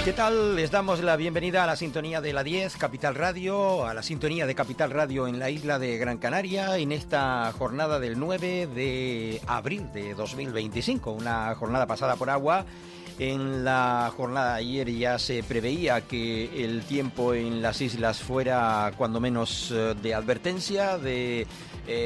¿Qué tal? Les damos la bienvenida a la sintonía de la 10, Capital Radio, a la sintonía de Capital Radio en la isla de Gran Canaria, en esta jornada del 9 de abril de 2025, una jornada pasada por agua. En la jornada de ayer ya se preveía que el tiempo en las islas fuera cuando menos de advertencia, de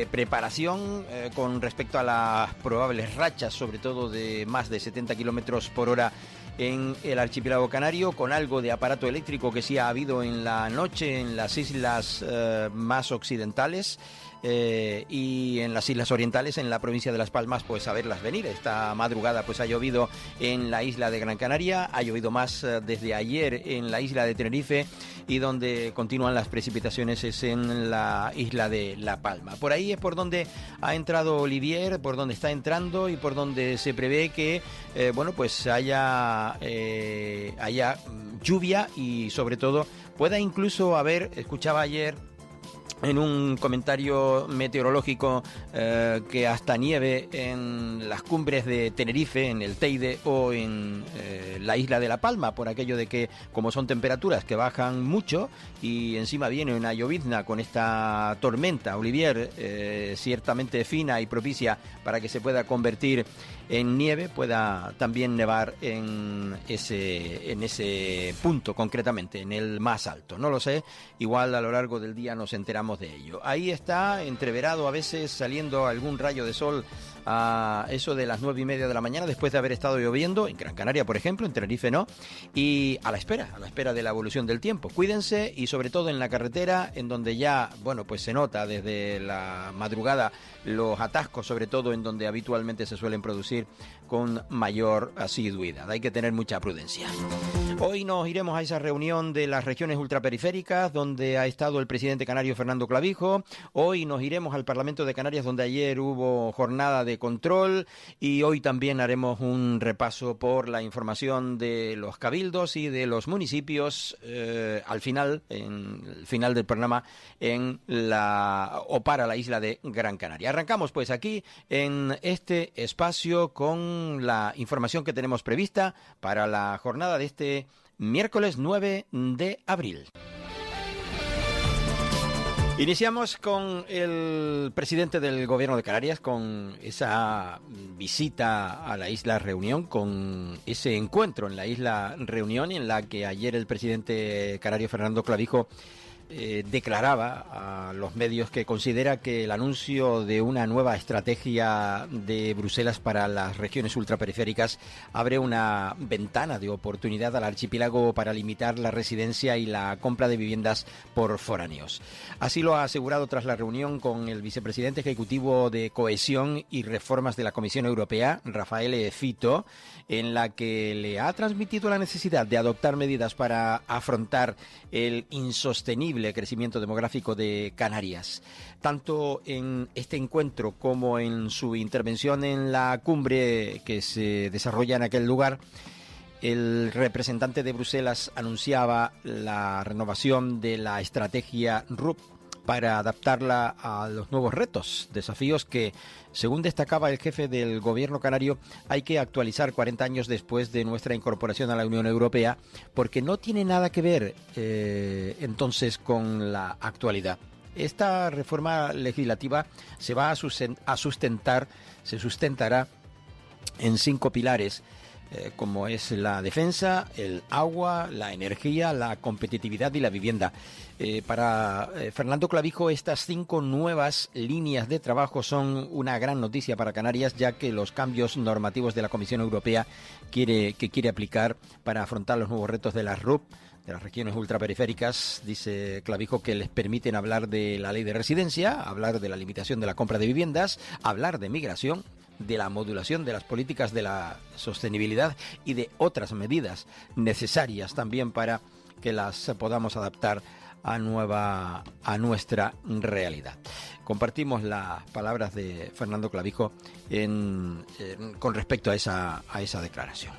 preparación con respecto a las probables rachas, sobre todo de más de 70 kilómetros por hora en el archipiélago canario, con algo de aparato eléctrico que sí ha habido en la noche en las islas más occidentales y en las islas orientales, en la provincia de Las Palmas, pues a verlas venir. Esta madrugada pues ha llovido en la isla de Gran Canaria, ha llovido más desde ayer en la isla de Tenerife, y donde continúan las precipitaciones es en la isla de La Palma. Por ahí es por donde ha entrado Olivier, por donde está entrando y por donde se prevé que pues haya lluvia y sobre todo pueda incluso haber, escuchaba ayer en un comentario meteorológico que hasta nieve en las cumbres de Tenerife, en el Teide o en la isla de La Palma, por aquello de que como son temperaturas que bajan mucho y encima viene una llovizna con esta tormenta, Olivier, ciertamente fina y propicia para que se pueda convertir en nieve, pueda también nevar en ese punto concretamente, en el más alto. No lo sé, igual a lo largo del día nos enteramos de ello. Ahí está, entreverado, a veces saliendo algún rayo de sol a eso de las 9:30 de la mañana, después de haber estado lloviendo, en Gran Canaria, por ejemplo, en Tenerife no, y a la espera de la evolución del tiempo. Cuídense, y sobre todo en la carretera, en donde ya, pues se nota desde la madrugada los atascos, sobre todo en donde habitualmente se suelen producir con mayor asiduidad. Hay que tener mucha prudencia. Hoy nos iremos a esa reunión de las regiones ultraperiféricas donde ha estado el presidente canario Fernando Clavijo. Hoy nos iremos al Parlamento de Canarias, donde ayer hubo jornada de control, y hoy también haremos un repaso por la información de los cabildos y de los municipios al final, en el final del programa, para la isla de Gran Canaria. Arrancamos pues aquí en este espacio con la información que tenemos prevista para la jornada de este miércoles 9 de abril. Iniciamos con el presidente del Gobierno de Canarias, con esa visita a la isla Reunión, con ese encuentro en la isla Reunión, en la que ayer el presidente canario Fernando Clavijo declaraba a los medios que considera que el anuncio de una nueva estrategia de Bruselas para las regiones ultraperiféricas abre una ventana de oportunidad al archipiélago para limitar la residencia y la compra de viviendas por foráneos. Así lo ha asegurado tras la reunión con el vicepresidente ejecutivo de Cohesión y Reformas de la Comisión Europea, Rafael Fito, en la que le ha transmitido la necesidad de adoptar medidas para afrontar el insostenible crecimiento demográfico de Canarias. Tanto en este encuentro como en su intervención en la cumbre que se desarrolla en aquel lugar, el representante de Bruselas anunciaba la renovación de la estrategia RUP para adaptarla a los nuevos retos, desafíos que, según destacaba el jefe del gobierno canario, hay que actualizar 40 años después de nuestra incorporación a la Unión Europea, porque no tiene nada que ver entonces con la actualidad. Esta reforma legislativa se sustentará en 5 pilares, como es la defensa, el agua, la energía, la competitividad y la vivienda. Para Fernando Clavijo, estas 5 nuevas líneas de trabajo son una gran noticia para Canarias, ya que los cambios normativos de la Comisión Europea que quiere aplicar para afrontar los nuevos retos de las RUP, de las regiones ultraperiféricas, dice Clavijo, que les permiten hablar de la ley de residencia, hablar de la limitación de la compra de viviendas, hablar de migración, de la modulación de las políticas de la sostenibilidad y de otras medidas necesarias también para que las podamos adaptar a nuestra realidad. Compartimos las palabras de Fernando Clavijo con respecto a esa declaración.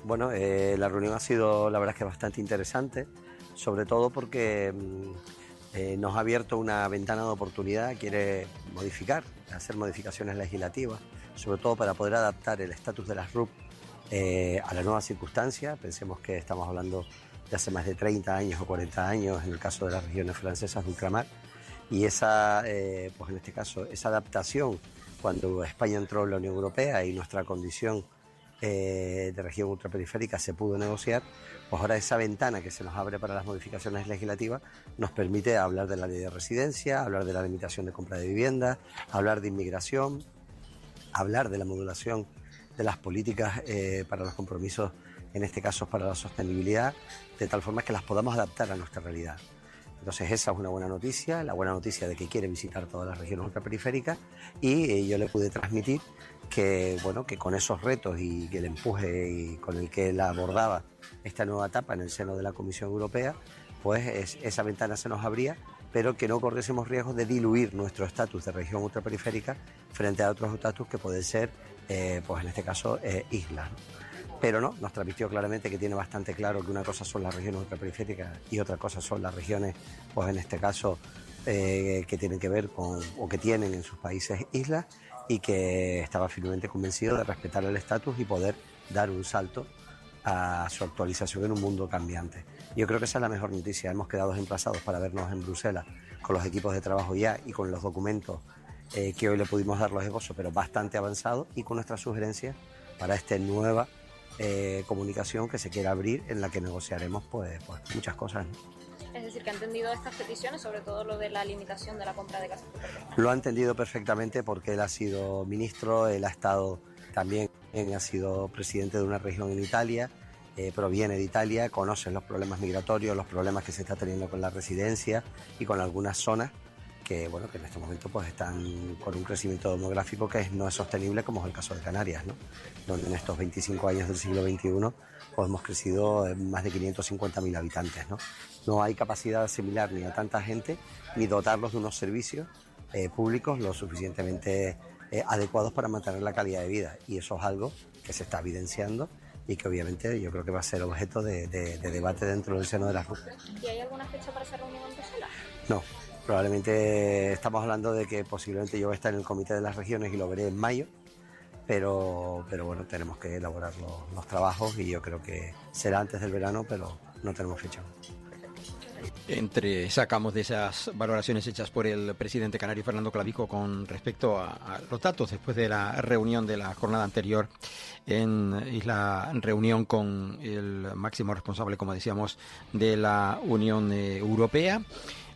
Bueno, la reunión ha sido, la verdad es que bastante interesante, sobre todo porque nos ha abierto una ventana de oportunidad, quiere hacer modificaciones legislativas, sobre todo para poder adaptar el estatus de las RUP a la nueva circunstancia. Pensemos que estamos hablando de hace más de 30 años o 40 años en el caso de las regiones francesas de ultramar, y esa, pues en este caso, esa adaptación cuando España entró en la Unión Europea y nuestra condición de región ultraperiférica se pudo negociar, pues ahora esa ventana que se nos abre para las modificaciones legislativas nos permite hablar de la ley de residencia, hablar de la limitación de compra de vivienda, hablar de inmigración, hablar de la modulación de las políticas para los compromisos, en este caso para la sostenibilidad, de tal forma que las podamos adaptar a nuestra realidad. Entonces esa es una buena noticia, la buena noticia de que quiere visitar todas las regiones ultraperiféricas, y yo le pude transmitir que, bueno, que con esos retos y que el empuje y con el que él abordaba esta nueva etapa en el seno de la Comisión Europea, pues esa ventana se nos abría, pero que no corriésemos riesgos de diluir nuestro estatus de región ultraperiférica frente a otros estatus que pueden ser, pues en este caso, islas, ¿no? Pero no, nos transmitió claramente que tiene bastante claro que una cosa son las regiones ultraperiféricas y otra cosa son las regiones, pues en este caso, que tienen que ver con, o que tienen en sus países islas, y que estaba firmemente convencido de respetar el estatus y poder dar un salto a su actualización en un mundo cambiante. Yo creo que esa es la mejor noticia. Hemos quedado emplazados para vernos en Bruselas con los equipos de trabajo ya y con los documentos que hoy le pudimos dar los esbozos, pero bastante avanzados, y con nuestras sugerencias para esta nueva comunicación que se quiere abrir, en la que negociaremos pues muchas cosas, ¿no? Es decir, que ha entendido estas peticiones, sobre todo lo de la limitación de la compra de casas propietarias. Lo ha entendido perfectamente porque él ha sido ministro, él ha estado también, ha sido presidente de una región en Italia, proviene de Italia, conoce los problemas migratorios, los problemas que se está teniendo con la residencia y con algunas zonas que, bueno, que en este momento pues están con un crecimiento demográfico que no es sostenible, como es el caso de Canarias, ¿no? Donde en estos 25 años del siglo XXI pues hemos crecido en más de 550.000 habitantes, ¿no? No hay capacidad de asimilar ni a tanta gente, ni dotarlos de unos servicios públicos lo suficientemente adecuados para mantener la calidad de vida, y eso es algo que se está evidenciando y que obviamente yo creo que va a ser objeto de debate dentro del seno de las RUP. ¿Y hay alguna fecha para esa reunión en Bruselas? No. Probablemente estamos hablando de que posiblemente yo voy a estar en el Comité de las Regiones y lo veré en mayo, pero bueno, tenemos que elaborar los trabajos, y yo creo que será antes del verano, pero no tenemos fecha. Sacamos de esas valoraciones hechas por el presidente canario Fernando Clavijo con respecto a los datos después de la reunión de la jornada anterior la reunión con el máximo responsable, como decíamos, de la Unión Europea.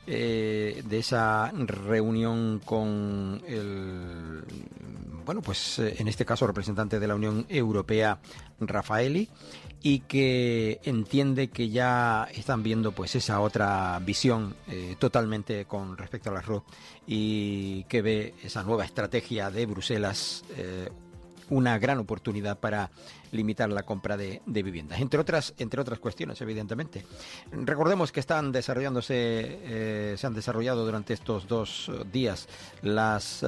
De esa reunión con el, bueno, pues en este caso representante de la Unión Europea, Raffaelli, y que entiende que ya están viendo pues esa otra visión totalmente con respecto a la RUP, y que ve esa nueva estrategia de Bruselas una gran oportunidad para limitar la compra de viviendas, entre otras cuestiones, evidentemente. Recordemos que se han desarrollado durante estos 2 días las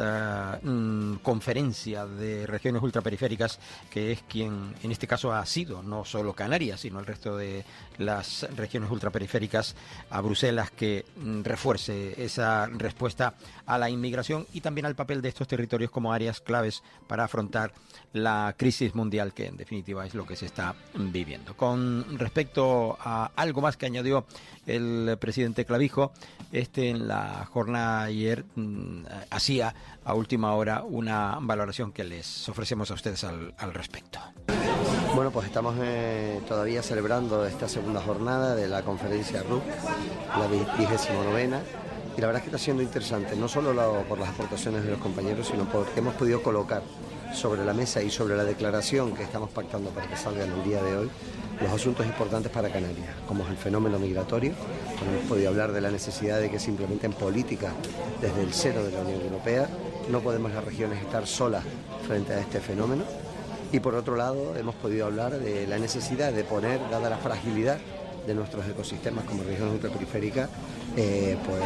conferencias de regiones ultraperiféricas, que es quien en este caso ha sido no solo Canarias, sino el resto de las regiones ultraperiféricas, a Bruselas, que refuerce esa respuesta a la inmigración y también al papel de estos territorios como áreas claves para afrontar la crisis mundial, que en definitiva es lo que se está viviendo. Con respecto a algo más que añadió el presidente Clavijo, en la jornada ayer hacía a última hora una valoración que les ofrecemos a ustedes al respecto. Bueno, pues estamos todavía celebrando esta segunda jornada de la conferencia RUP, la 29ª, y la verdad es que está siendo interesante, no solo por las aportaciones de los compañeros, sino porque hemos podido colocar sobre la mesa y sobre la declaración que estamos pactando para que salga en el día de hoy los asuntos importantes para Canarias, como es el fenómeno migratorio. Hemos podido hablar de la necesidad de que se implementen políticas desde el seno de la Unión Europea. No podemos las regiones estar solas frente a este fenómeno. Y por otro lado, hemos podido hablar de la necesidad de poner, dada la fragilidad de nuestros ecosistemas como regiones ultraperiféricas, pues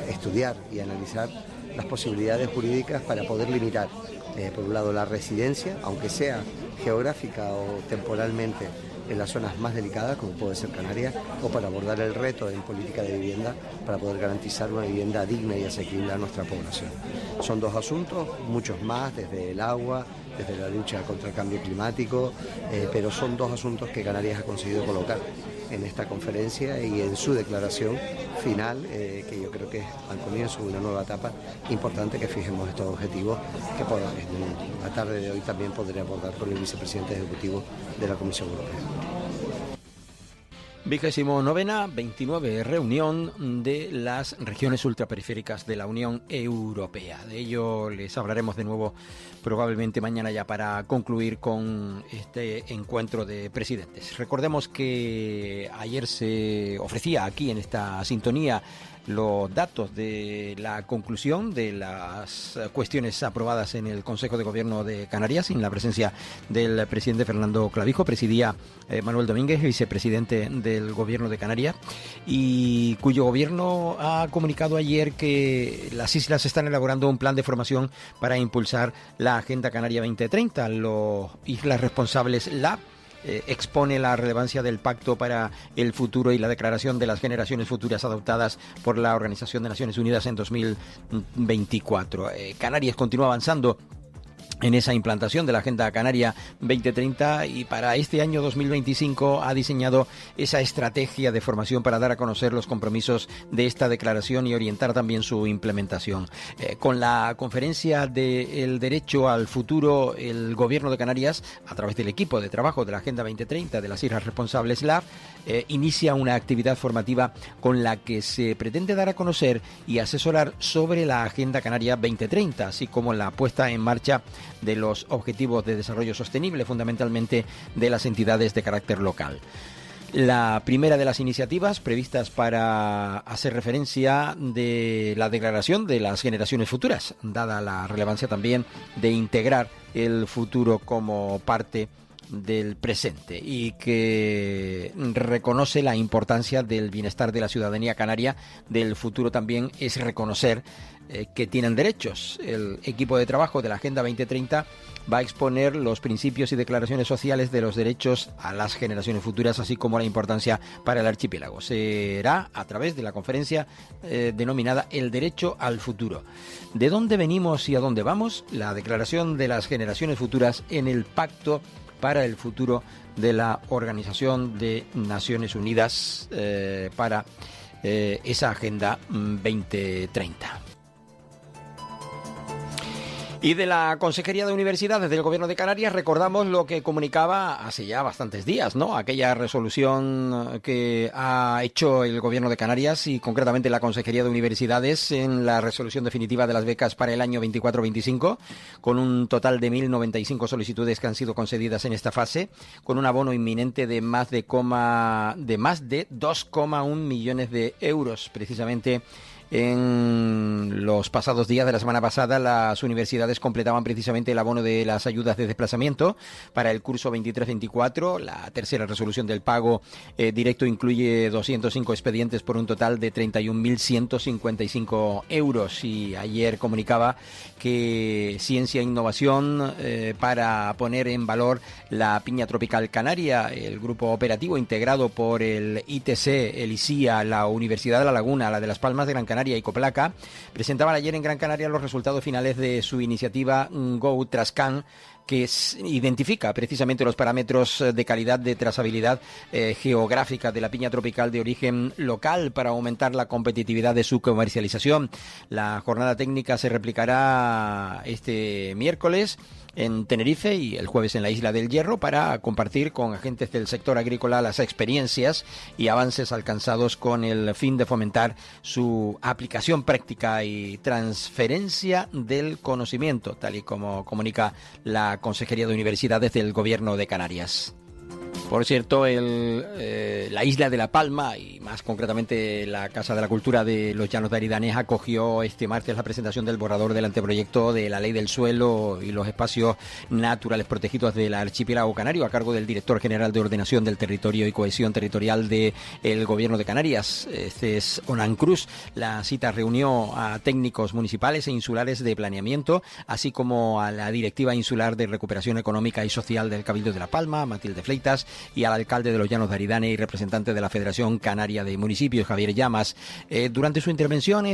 estudiar y analizar las posibilidades jurídicas para poder limitar, por un lado, la residencia, aunque sea geográfica o temporalmente en las zonas más delicadas, como puede ser Canarias, o para abordar el reto en política de vivienda, para poder garantizar una vivienda digna y asequible a nuestra población. Son 2 asuntos, muchos más, desde el agua, desde la lucha contra el cambio climático, pero son dos asuntos que Canarias ha conseguido colocar en esta conferencia y en su declaración final, que yo creo que es al comienzo de una nueva etapa importante que fijemos estos objetivos que en la tarde de hoy también podré abordar con el vicepresidente ejecutivo de la Comisión Europea. 29ª, 29 reunión de las regiones ultraperiféricas de la Unión Europea. De ello les hablaremos de nuevo probablemente mañana ya para concluir con este encuentro de presidentes. Recordemos que ayer se ofrecía aquí en esta sintonía los datos de la conclusión de las cuestiones aprobadas en el Consejo de Gobierno de Canarias, sin la presencia del presidente Fernando Clavijo. Presidía Manuel Domínguez, vicepresidente del Gobierno de Canarias, y cuyo gobierno ha comunicado ayer que las islas están elaborando un plan de formación para impulsar la Agenda Canaria 2030. Los Islas Responsables Lab expone la relevancia del Pacto para el Futuro y la Declaración de las Generaciones Futuras adoptadas por la Organización de Naciones Unidas en 2024. Canarias continúa avanzando en esa implantación de la Agenda Canaria 2030 y para este año 2025 ha diseñado esa estrategia de formación para dar a conocer los compromisos de esta declaración y orientar también su implementación. Con la conferencia del derecho al futuro, el Gobierno de Canarias, a través del equipo de trabajo de la Agenda 2030 de las Islas Responsables LAB, inicia una actividad formativa con la que se pretende dar a conocer y asesorar sobre la Agenda Canaria 2030, así como la puesta en marcha de los objetivos de desarrollo sostenible, fundamentalmente de las entidades de carácter local. La primera de las iniciativas previstas para hacer referencia de la declaración de las generaciones futuras, dada la relevancia también de integrar el futuro como parte del presente y que reconoce la importancia del bienestar de la ciudadanía canaria del futuro. También es reconocer que tienen derechos. El equipo de trabajo de la Agenda 2030 va a exponer los principios y declaraciones sociales de los derechos a las generaciones futuras, así como la importancia para el archipiélago. Será a través de la conferencia denominada El Derecho al Futuro. ¿De dónde venimos y a dónde vamos? La declaración de las generaciones futuras en el Pacto para el Futuro de la Organización de Naciones Unidas para esa Agenda 2030. Y de la Consejería de Universidades del Gobierno de Canarias recordamos lo que comunicaba hace ya bastantes días, ¿no? Aquella resolución que ha hecho el Gobierno de Canarias y concretamente la Consejería de Universidades en la resolución definitiva de las becas para el año 24-25, con un total de 1.095 solicitudes que han sido concedidas en esta fase, con un abono inminente de más de 2,1 millones de euros, precisamente. En los pasados días de la semana pasada, las universidades completaban precisamente el abono de las ayudas de desplazamiento para el curso 23-24. La tercera resolución del pago directo incluye 205 expedientes por un total de 31.155 euros. Y ayer comunicaba que Ciencia e Innovación, para poner en valor la piña tropical canaria, el grupo operativo integrado por el ITC, el ICIA, la Universidad de La Laguna, la de Las Palmas de Gran Canaria y Coplaca, presentaban ayer en Gran Canaria los resultados finales de su iniciativa Go Trascan, que identifica precisamente los parámetros de calidad de trazabilidad geográfica de la piña tropical de origen local para aumentar la competitividad de su comercialización. La jornada técnica se replicará este miércoles en Tenerife y el jueves en la Isla del Hierro para compartir con agentes del sector agrícola las experiencias y avances alcanzados con el fin de fomentar su aplicación práctica y transferencia del conocimiento, tal y como comunica la Consejería de Universidades del Gobierno de Canarias. Por cierto, la isla de La Palma, y más concretamente la Casa de la Cultura de los Llanos de Aridanés, acogió este martes la presentación del borrador del anteproyecto de la Ley del Suelo y los Espacios Naturales Protegidos del Archipiélago Canario, a cargo del Director General de Ordenación del Territorio y Cohesión Territorial del Gobierno de Canarias. Este es Onan Cruz. La cita reunió a técnicos municipales e insulares de planeamiento, así como a la Directiva Insular de Recuperación Económica y Social del Cabildo de La Palma, Matilde Fleitas, y al alcalde de los Llanos de Aridane y representante de la Federación Canaria de Municipios, Javier Llamas. Durante su intervención,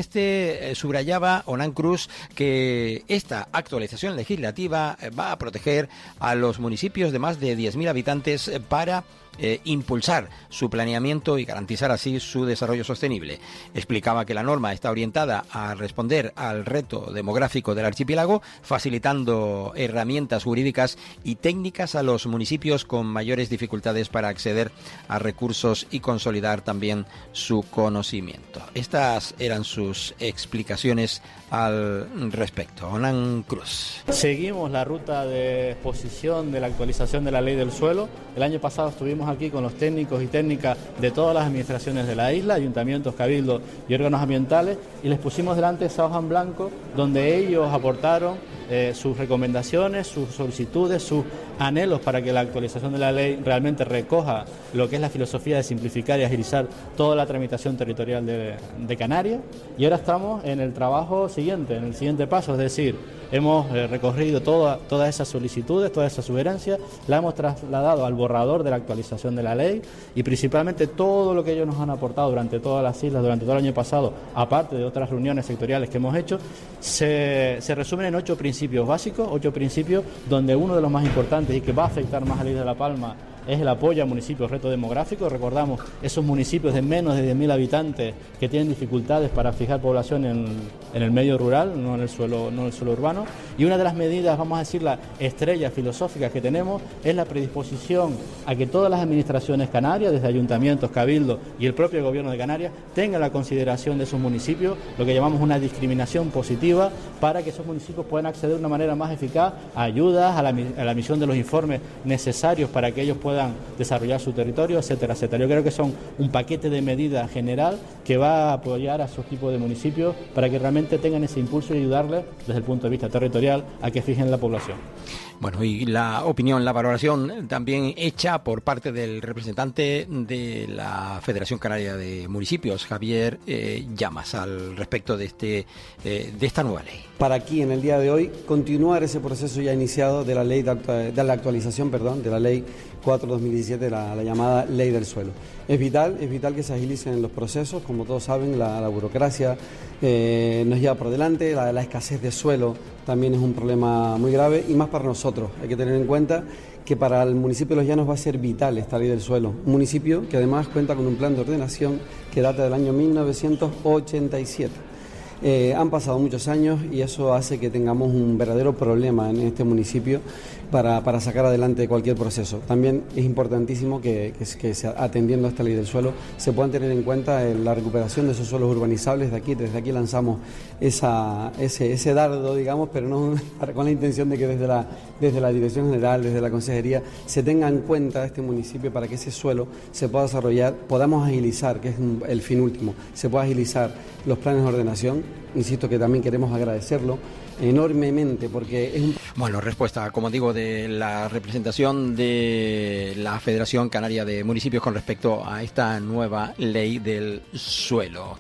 subrayaba Hernán Cruz que esta actualización legislativa va a proteger a los municipios de más de 10.000 habitantes para impulsar su planeamiento y garantizar así su desarrollo sostenible. Explicaba que la norma está orientada a responder al reto demográfico del archipiélago, facilitando herramientas jurídicas y técnicas a los municipios con mayores dificultades para acceder a recursos y consolidar también su conocimiento. Estas eran sus explicaciones al respecto. Hernán Cruz. Seguimos la ruta de exposición de la actualización de la ley del suelo. El año pasado estuvimos aquí con los técnicos y técnicas de todas las administraciones de la isla, ayuntamientos, cabildos y órganos ambientales, y les pusimos delante esa hoja en blanco donde ellos aportaron sus recomendaciones, sus solicitudes, sus anhelos para que la actualización de la ley realmente recoja lo que es la filosofía de simplificar y agilizar toda la tramitación territorial de Canarias. Y ahora estamos en el trabajo siguiente, en el siguiente paso, es decir, hemos recorrido todas esas solicitudes, todas esas sugerencias, la hemos trasladado al borrador de la actualización de la ley y principalmente todo lo que ellos nos han aportado durante todas las islas, durante todo el año pasado, aparte de otras reuniones sectoriales que hemos hecho, se resumen en 8 principios básicos, 8 principios donde uno de los más importantes y que va a afectar más a la isla de La Palma es el apoyo a municipios reto demográfico. Recordamos esos municipios de menos de 10.000 habitantes que tienen dificultades para fijar población en el medio rural, no en el suelo urbano. Y una de las medidas, vamos a decir, la estrella filosófica que tenemos es la predisposición a que todas las administraciones canarias, desde ayuntamientos, cabildos y el propio gobierno de Canarias, tengan la consideración de esos municipios, lo que llamamos una discriminación positiva, para que esos municipios puedan acceder de una manera más eficaz a ayudas, a la emisión de los informes necesarios para que ellos puedan desarrollar su territorio, etcétera, etcétera. Yo creo que son un paquete de medidas general que va a apoyar a esos tipos de municipios para que realmente tengan ese impulso y ayudarles desde el punto de vista territorial a que fijen la población. Bueno, y la opinión, la valoración también hecha por parte del representante de la Federación Canaria de Municipios, Javier Llamas, al respecto de esta nueva ley. Para aquí, en el día de hoy, continuar ese proceso ya iniciado de la ley de la actualización, de la ley 4/2017, la llamada ley del suelo. Es vital que se agilicen los procesos. Como todos saben, la burocracia nos lleva por delante, la escasez de suelo también es un problema muy grave y más para nosotros. Hay que tener en cuenta que para el municipio de Los Llanos va a ser vital esta ley del suelo. Un municipio que además cuenta con un plan de ordenación que data del año 1987. Han pasado muchos años y eso hace que tengamos un verdadero problema en este municipio para sacar adelante cualquier proceso. También es importantísimo que atendiendo a esta ley del suelo se puedan tener en cuenta la recuperación de esos suelos urbanizables. Desde aquí lanzamos ese dardo, digamos, pero no con la intención de que desde la Dirección General, desde la Consejería, se tenga en cuenta este municipio para que ese suelo se pueda desarrollar, podamos agilizar, que es el fin último, se pueda agilizar los planes de ordenación. Insisto que también queremos agradecerlo enormemente porque es un... Bueno, respuesta, como digo, de la representación de la Federación Canaria de Municipios con respecto a esta nueva ley del suelo.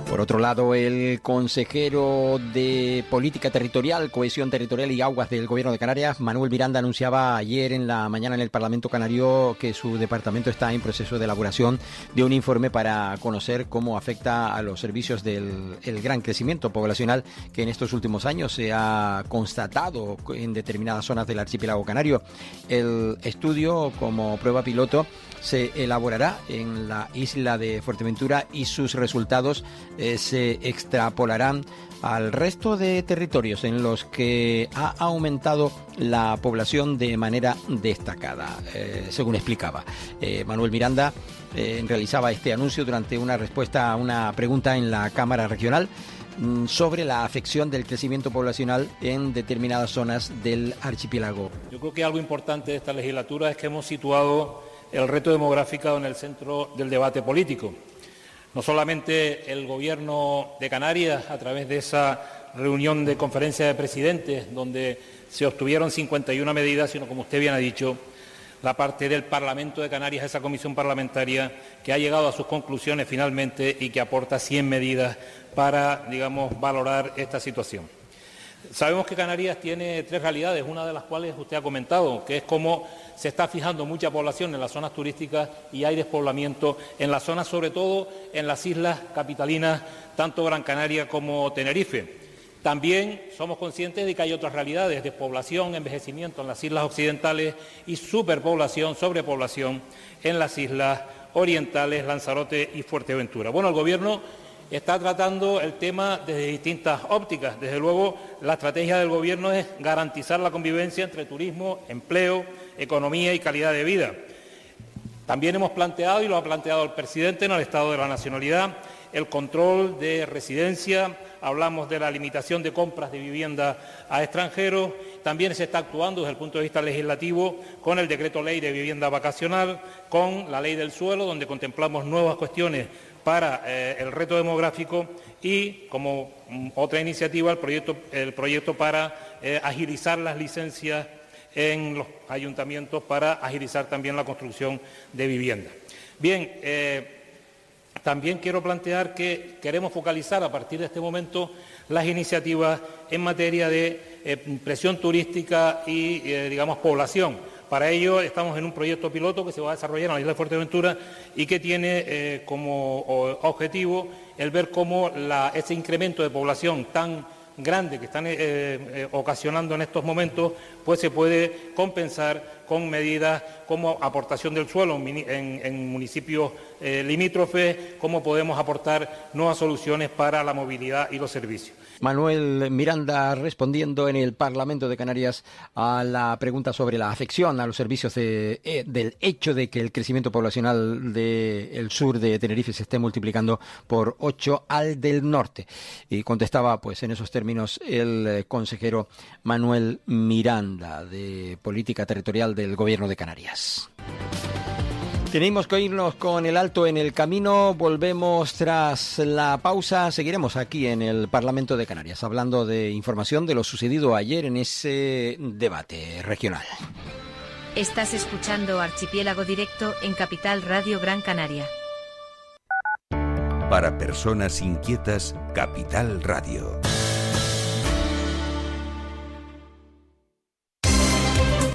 Por otro lado, el consejero de Política Territorial, Cohesión Territorial y Aguas del Gobierno de Canarias, Manuel Miranda, anunciaba ayer en la mañana en el Parlamento Canario que su departamento está en proceso de elaboración de un informe para conocer cómo afecta a los servicios del gran crecimiento poblacional que en estos últimos años se ha constatado en determinadas zonas del archipiélago canario. El estudio, como prueba piloto, se elaborará en la isla de Fuerteventura y sus resultados se extrapolarán al resto de territorios en los que ha aumentado la población de manera destacada, según explicaba. Manuel Miranda realizaba este anuncio durante una respuesta a una pregunta en la Cámara Regional sobre la afección del crecimiento poblacional en determinadas zonas del archipiélago. Yo creo que algo importante de esta legislatura es que hemos situado el reto demográfico en el centro del debate político. No solamente el Gobierno de Canarias, a través de esa reunión de conferencia de presidentes, donde se obtuvieron 51 medidas, sino, como usted bien ha dicho, la parte del Parlamento de Canarias, esa comisión parlamentaria que ha llegado a sus conclusiones finalmente y que aporta 100 medidas para, digamos, valorar esta situación. Sabemos que Canarias tiene 3 realidades, una de las cuales usted ha comentado, que es cómo se está fijando mucha población en las zonas turísticas y hay despoblamiento en las zonas, sobre todo en las islas capitalinas, tanto Gran Canaria como Tenerife. También somos conscientes de que hay otras realidades, despoblación, envejecimiento en las islas occidentales y superpoblación, sobrepoblación en las islas orientales, Lanzarote y Fuerteventura. Bueno, el Gobierno está tratando el tema desde distintas ópticas. Desde luego, la estrategia del Gobierno es garantizar la convivencia entre turismo, empleo, economía y calidad de vida. También hemos planteado, y lo ha planteado el presidente en el Estado de la Nacionalidad, el control de residencia, hablamos de la limitación de compras de vivienda a extranjeros, también se está actuando desde el punto de vista legislativo con el Decreto Ley de Vivienda Vacacional, con la Ley del Suelo, donde contemplamos nuevas cuestiones para el reto demográfico y, como otra iniciativa, el proyecto para agilizar las licencias en los ayuntamientos para agilizar también la construcción de vivienda. Bien, también quiero plantear que queremos focalizar a partir de este momento las iniciativas en materia de presión turística y, digamos, población. Para ello estamos en un proyecto piloto que se va a desarrollar en la isla de Fuerteventura y que tiene como objetivo el ver cómo ese incremento de población tan grande que están ocasionando en estos momentos, pues se puede compensar con medidas como aportación del suelo en municipios limítrofes, cómo podemos aportar nuevas soluciones para la movilidad y los servicios. Manuel Miranda respondiendo en el Parlamento de Canarias a la pregunta sobre la afección a los servicios del hecho de que el crecimiento poblacional del sur de Tenerife se esté multiplicando por 8 al del norte. Y contestaba pues en esos términos el consejero Manuel Miranda de Política Territorial del Gobierno de Canarias. Tenemos que irnos con el alto en el camino, volvemos tras la pausa, seguiremos aquí en el Parlamento de Canarias hablando de información de lo sucedido ayer en ese debate regional. Estás escuchando Archipiélago Directo en Capital Radio Gran Canaria. Para personas inquietas, Capital Radio.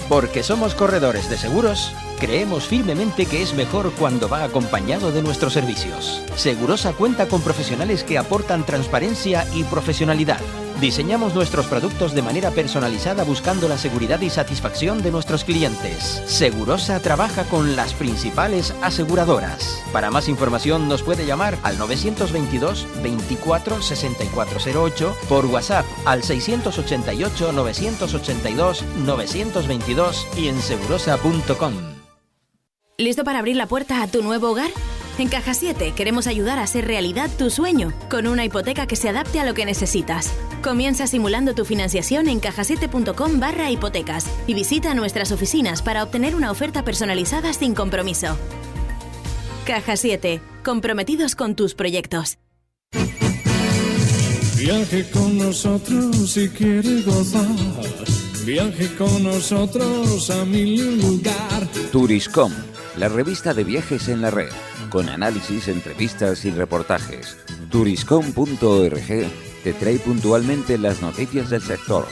Porque somos corredores de seguros, creemos firmemente que es mejor cuando va acompañado de nuestros servicios. Segurosa cuenta con profesionales que aportan transparencia y profesionalidad. Diseñamos nuestros productos de manera personalizada buscando la seguridad y satisfacción de nuestros clientes. Segurosa trabaja con las principales aseguradoras. Para más información nos puede llamar al 922 24 6408, por WhatsApp al 688 982 922 y en segurosa.com. ¿Listo para abrir la puerta a tu nuevo hogar? En Caja 7 queremos ayudar a hacer realidad tu sueño con una hipoteca que se adapte a lo que necesitas. Comienza simulando tu financiación en cajasiete.com/hipotecas y visita nuestras oficinas para obtener una oferta personalizada sin compromiso. Caja 7, comprometidos con tus proyectos. Viaje con nosotros si quiere gozar. Viaje con nosotros a mi lugar. Turiscom, la revista de viajes en la red, con análisis, entrevistas y reportajes. Turiscom.org te trae puntualmente las noticias del sector.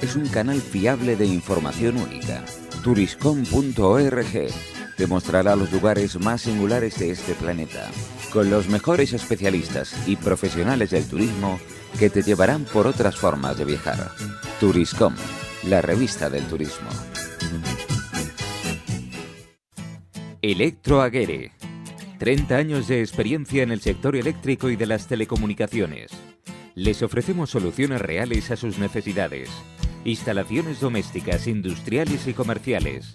Es un canal fiable de información única. Turiscom.org te mostrará los lugares más singulares de este planeta, con los mejores especialistas y profesionales del turismo que te llevarán por otras formas de viajar. Turiscom, la revista del turismo. Electroaguere. 30 años de experiencia en el sector eléctrico y de las telecomunicaciones. Les ofrecemos soluciones reales a sus necesidades. Instalaciones domésticas, industriales y comerciales.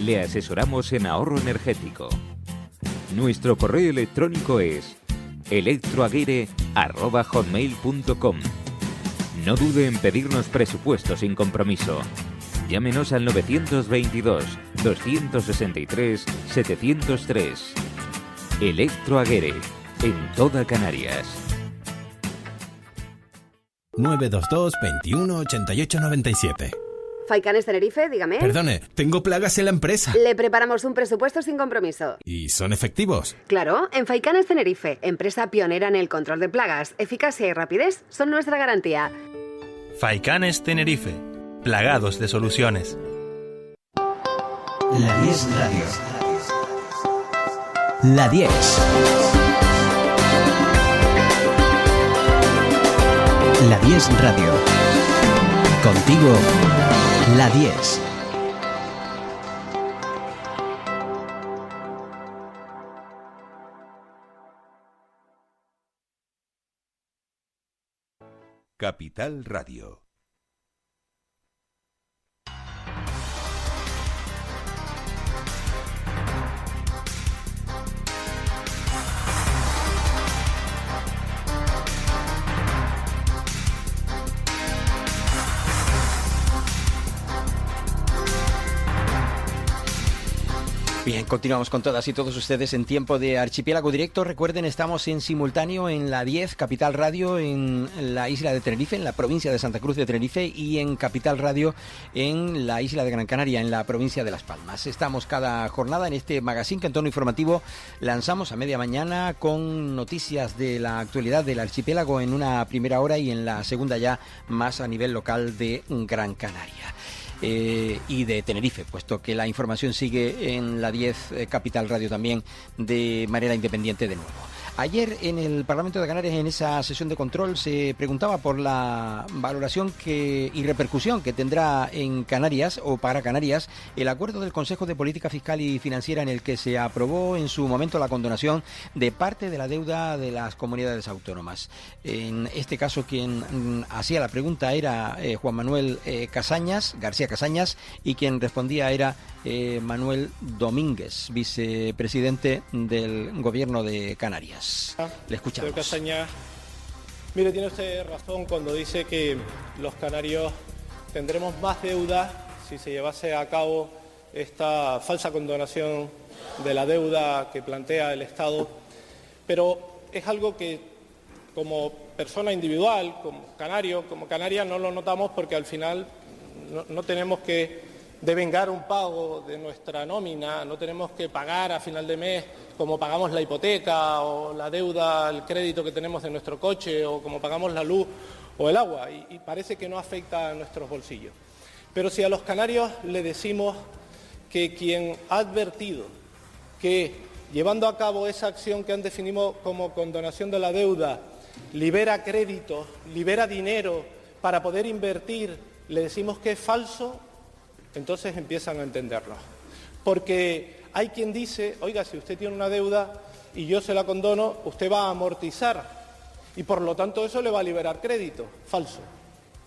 Le asesoramos en ahorro energético. Nuestro correo electrónico es electroaguere@hotmail.com. No dude en pedirnos presupuesto sin compromiso. Llámenos al 922 263 703. Electroaguere, en toda Canarias. 922 21 88 97. Faicanes Tenerife, dígame. Perdone, tengo plagas en la empresa. Le preparamos un presupuesto sin compromiso. ¿Y son efectivos? Claro, en Faicanes Tenerife, empresa pionera en el control de plagas, eficacia y rapidez son nuestra garantía. Faicanes Tenerife, plagados de soluciones. La 10 Radio. La 10. La 10 Radio. Contigo, La 10. Capital Radio. Bien, continuamos con todas y todos ustedes en tiempo de Archipiélago Directo. Recuerden, estamos en simultáneo en la 10, Capital Radio, en la isla de Tenerife, en la provincia de Santa Cruz de Tenerife, y en Capital Radio en la isla de Gran Canaria, en la provincia de Las Palmas. Estamos cada jornada en este magazine que en tono informativo lanzamos a media mañana con noticias de la actualidad del archipiélago en una primera hora y en la segunda ya más a nivel local de Gran Canaria. Y de Tenerife, puesto que la información sigue en la 10 Capital Radio también de manera independiente de nuevo. Ayer en el Parlamento de Canarias, en esa sesión de control, se preguntaba por la valoración y repercusión que tendrá en Canarias o para Canarias el acuerdo del Consejo de Política Fiscal y Financiera en el que se aprobó en su momento la condonación de parte de la deuda de las comunidades autónomas. En este caso, quien hacía la pregunta era Juan Manuel García Casañas, y quien respondía era Manuel Domínguez, vicepresidente del Gobierno de Canarias. Le escuchamos. Señor Casañas, mire, tiene usted razón cuando dice que los canarios tendremos más deuda si se llevase a cabo esta falsa condonación de la deuda que plantea el Estado, pero es algo que como persona individual, como canario, como canaria, no lo notamos porque al final no tenemos que devengar un pago de nuestra nómina, no tenemos que pagar a final de mes como pagamos la hipoteca o la deuda, el crédito que tenemos de nuestro coche o como pagamos la luz o el agua, y parece que no afecta a nuestros bolsillos. Pero si a los canarios le decimos que quien ha advertido que llevando a cabo esa acción que han definido como condonación de la deuda libera créditos, libera dinero para poder invertir, le decimos que es falso, entonces empiezan a entenderlo. Porque hay quien dice, oiga, si usted tiene una deuda y yo se la condono, usted va a amortizar y por lo tanto eso le va a liberar crédito. Falso,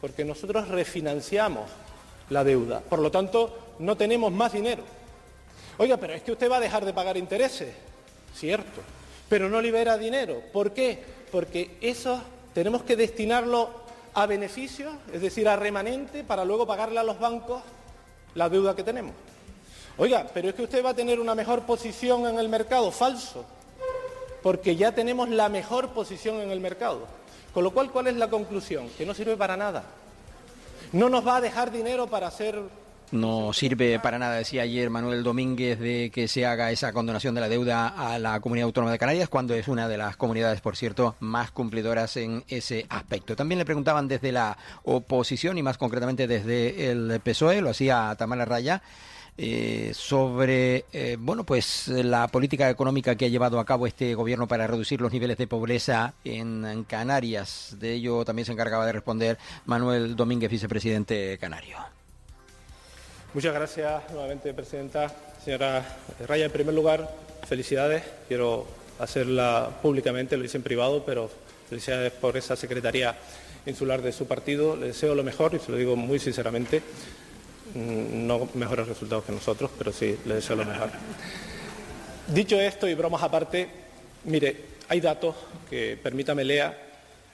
porque nosotros refinanciamos la deuda, por lo tanto no tenemos más dinero. Oiga, pero es que usted va a dejar de pagar intereses, cierto, pero no libera dinero. ¿Por qué? Porque eso tenemos que destinarlo a beneficios, es decir, a remanente, para luego pagarle a los bancos la deuda que tenemos. Oiga, pero es que usted va a tener una mejor posición en el mercado. Falso, porque ya tenemos la mejor posición en el mercado. Con lo cual, ¿cuál es la conclusión? Que no sirve para nada. No nos va a dejar dinero para hacer... No sirve para nada, decía ayer Manuel Domínguez, de que se haga esa condonación de la deuda a la Comunidad Autónoma de Canarias, cuando es una de las comunidades, por cierto, más cumplidoras en ese aspecto. También le preguntaban desde la oposición y más concretamente desde el PSOE, lo hacía Tamara Raya, sobre pues la política económica que ha llevado a cabo este gobierno para reducir los niveles de pobreza en Canarias. De ello también se encargaba de responder Manuel Domínguez, vicepresidente canario. Muchas gracias nuevamente, Presidenta. Señora Raya, en primer lugar, felicidades. Quiero hacerla públicamente, lo hice en privado, pero felicidades por esa Secretaría Insular de su partido. Le deseo lo mejor y se lo digo muy sinceramente. No mejores resultados que nosotros, pero sí, le deseo lo mejor. Dicho esto y bromas aparte, mire, hay datos que, permítame lea.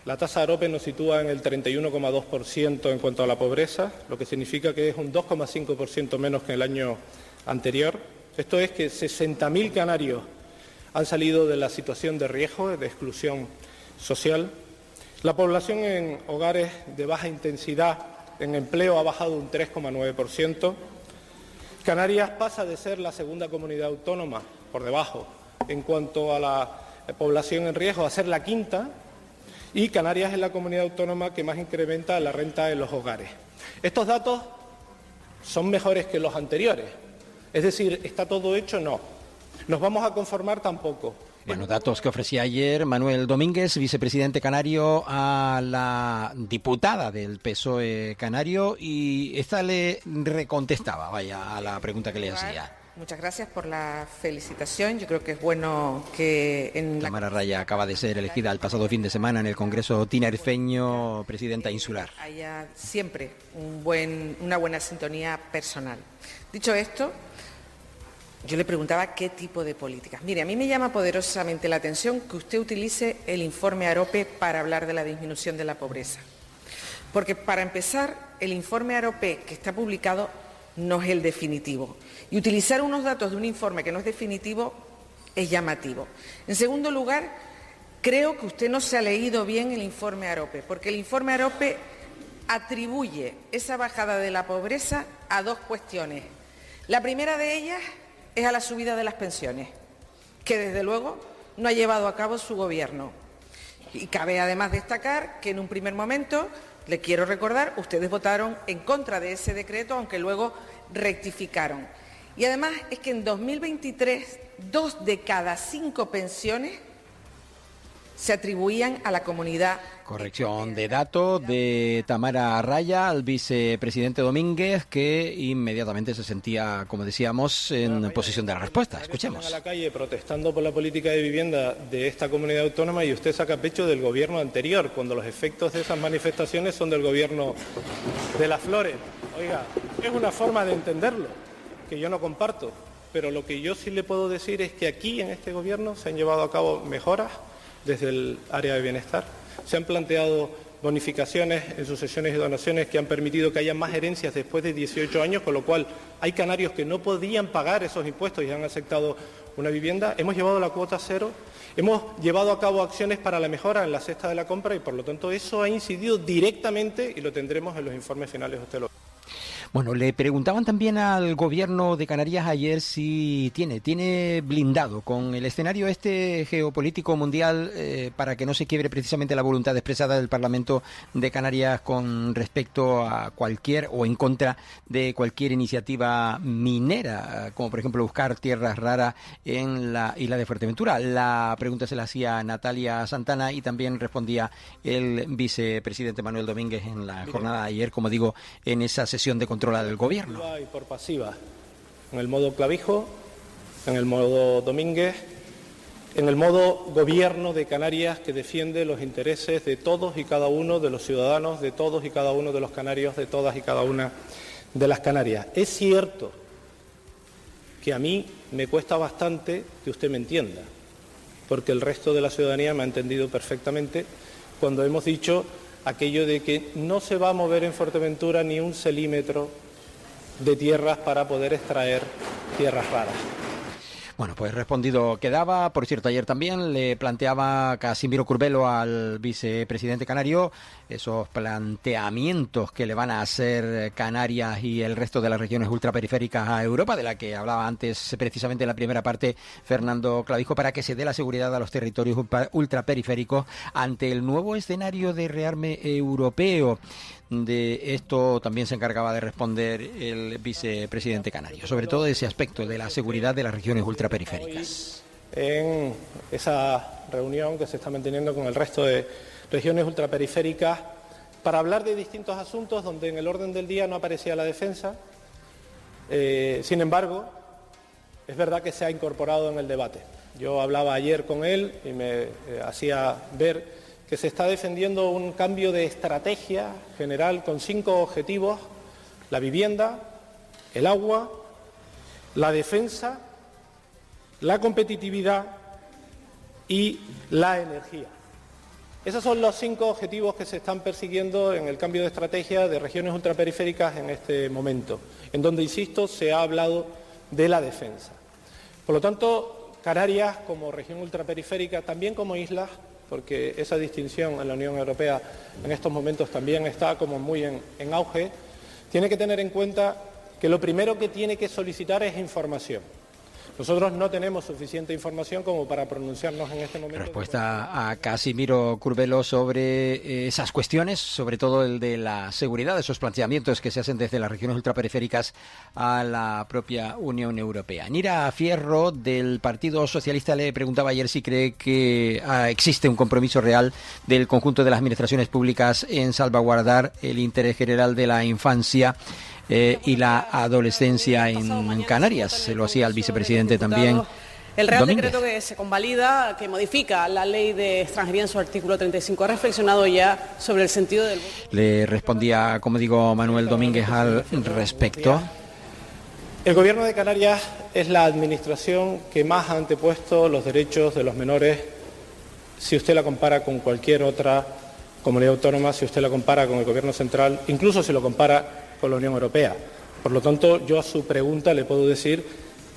La tasa AROPE nos sitúa en el 31,2% en cuanto a la pobreza, lo que significa que es un 2,5% menos que el año anterior. Esto es que 60.000 canarios han salido de la situación de riesgo, de exclusión social. La población en hogares de baja intensidad en empleo ha bajado un 3,9%. Canarias pasa de ser la segunda comunidad autónoma, por debajo, en cuanto a la población en riesgo, a ser la quinta. Y Canarias es la comunidad autónoma que más incrementa la renta en los hogares. Estos datos son mejores que los anteriores. Es decir, ¿está todo hecho? No. ¿Nos vamos a conformar? Tampoco. Bueno, datos que ofrecía ayer Manuel Domínguez, vicepresidente canario, a la diputada del PSOE canario, y esta le recontestaba, vaya, a la pregunta que le hacía. Muchas gracias por la felicitación. Yo creo que es bueno que en la... Tamara Raya acaba de ser elegida el pasado fin de semana en el Congreso tinerfeño presidenta insular. Haya siempre una buena sintonía personal. Dicho esto, yo le preguntaba qué tipo de políticas. Mire, a mí me llama poderosamente la atención que usted utilice el informe AROPE para hablar de la disminución de la pobreza. Porque, para empezar, el informe AROPE que está publicado no es el definitivo. Y utilizar unos datos de un informe que no es definitivo es llamativo. En segundo lugar, creo que usted no se ha leído bien el informe AROPE, porque el informe AROPE atribuye esa bajada de la pobreza a dos cuestiones. La primera de ellas es a la subida de las pensiones, que desde luego no ha llevado a cabo su gobierno. Y cabe además destacar que en un primer momento, le quiero recordar, ustedes votaron en contra de ese decreto, aunque luego rectificaron. Y además es que en 2023, 2 de cada 5 pensiones se atribuían a la comunidad. Corrección de dato de Tamara Raya al vicepresidente Domínguez, que inmediatamente se sentía, como decíamos, en posesión de la respuesta. Escuchemos. A la calle protestando por la política de vivienda de esta comunidad autónoma y usted saca pecho del gobierno anterior, cuando los efectos de esas manifestaciones son del gobierno de Las Flores. Oiga, es una forma de entenderlo que yo no comparto, pero lo que yo sí le puedo decir es que aquí en este gobierno se han llevado a cabo mejoras desde el área de bienestar. Se han planteado bonificaciones en sucesiones y donaciones que han permitido que haya más herencias después de 18 años, con lo cual hay canarios que no podían pagar esos impuestos y han aceptado una vivienda. Hemos llevado la cuota cero, hemos llevado a cabo acciones para la mejora en la cesta de la compra y, por lo tanto, eso ha incidido directamente y lo tendremos en los informes finales. Usted lo... Bueno, le preguntaban también al gobierno de Canarias ayer si tiene blindado con el escenario geopolítico mundial para que no se quiebre precisamente la voluntad expresada del Parlamento de Canarias con respecto a cualquier o en contra de cualquier iniciativa minera, como por ejemplo buscar tierras raras en la isla de Fuerteventura. La pregunta se la hacía Natalia Santana y también respondía el vicepresidente Manuel Domínguez en la jornada de ayer, como digo, en esa sesión de control del gobierno. Y por pasiva, en el modo Clavijo, en el modo Domínguez, en el modo gobierno de Canarias que defiende los intereses de todos y cada uno de los ciudadanos, de todos y cada uno de los canarios, de todas y cada una de las Canarias. Es cierto que a mí me cuesta bastante que usted me entienda, porque el resto de la ciudadanía me ha entendido perfectamente cuando hemos dicho aquello de que no se va a mover en Fuerteventura ni un celímetro de tierras para poder extraer tierras raras. Bueno, pues respondido quedaba. Por cierto, ayer también le planteaba Casimiro Curbelo al vicepresidente canario esos planteamientos que le van a hacer Canarias y el resto de las regiones ultraperiféricas a Europa, de la que hablaba antes precisamente en la primera parte Fernando Clavijo, para que se dé la seguridad a los territorios ultraperiféricos ante el nuevo escenario de rearme europeo. De esto también se encargaba de responder el vicepresidente canario, sobre todo ese aspecto de la seguridad de las regiones ultraperiféricas. En esa reunión que se está manteniendo con el resto de regiones ultraperiféricas para hablar de distintos asuntos donde en el orden del día no aparecía la defensa, sin embargo, es verdad que se ha incorporado en el debate. Yo hablaba ayer con él y me hacía ver que se está defendiendo un cambio de estrategia general con 5 objetivos: la vivienda, el agua, la defensa, la competitividad y la energía. Esos son los 5 objetivos que se están persiguiendo en el cambio de estrategia de regiones ultraperiféricas en este momento, en donde, insisto, se ha hablado de la defensa. Por lo tanto, Canarias como región ultraperiférica, también como islas, porque esa distinción en la Unión Europea en estos momentos también está como muy en auge, tiene que tener en cuenta que lo primero que tiene que solicitar es información. Nosotros no tenemos suficiente información como para pronunciarnos en este momento. Respuesta a Casimiro Curbelo sobre esas cuestiones, sobre todo el de la seguridad, esos planteamientos que se hacen desde las regiones ultraperiféricas a la propia Unión Europea. Nira Fierro, del Partido Socialista, le preguntaba ayer si cree que existe un compromiso real del conjunto de las administraciones públicas en salvaguardar el interés general de la infancia y la adolescencia en Canarias. Se lo hacía al vicepresidente también. El Real Decreto que se convalida, que modifica la ley de extranjería en su artículo 35, ha reflexionado ya sobre el sentido del voto. Le respondía, como digo, Manuel Domínguez al respecto. El Gobierno de Canarias es la administración que más ha antepuesto los derechos de los menores, si usted la compara con cualquier otra comunidad autónoma, si usted la compara con el Gobierno central, incluso si lo compara con la Unión Europea. Por lo tanto, yo a su pregunta le puedo decir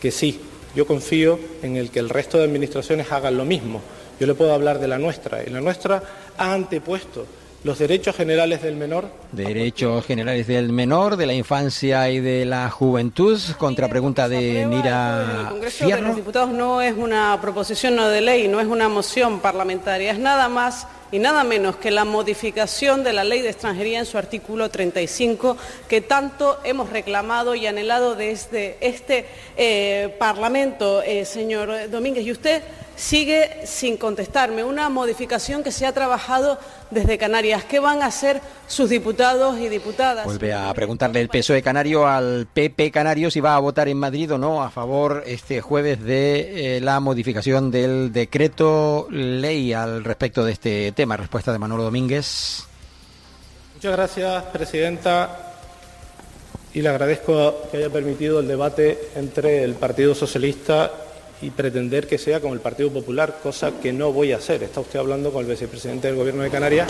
que sí, yo confío en el que el resto de administraciones hagan lo mismo. Yo le puedo hablar de la nuestra, y la nuestra ha antepuesto los derechos generales del menor. Derechos generales del menor, de la infancia y de la juventud. Contrapregunta de Nira El Congreso Fierro. de los Diputados no es una proposición no de ley, no es una moción parlamentaria, es nada más y nada menos que la modificación de la Ley de Extranjería en su artículo 35, que tanto hemos reclamado y anhelado desde este Parlamento, señor Domínguez. Y usted sigue sin contestarme. Una modificación que se ha trabajado desde Canarias. ¿Qué van a hacer sus diputados y diputadas? Vuelve a preguntarle el PSOE canario al PP canario si va a votar en Madrid o no a favor este jueves de la modificación del decreto ley al respecto de este tema. Respuesta de Manuel Domínguez. Muchas gracias, presidenta, y le agradezco que haya permitido el debate entre el Partido Socialista y pretender que sea con el Partido Popular, cosa que no voy a hacer. Está usted hablando con el vicepresidente del Gobierno de Canarias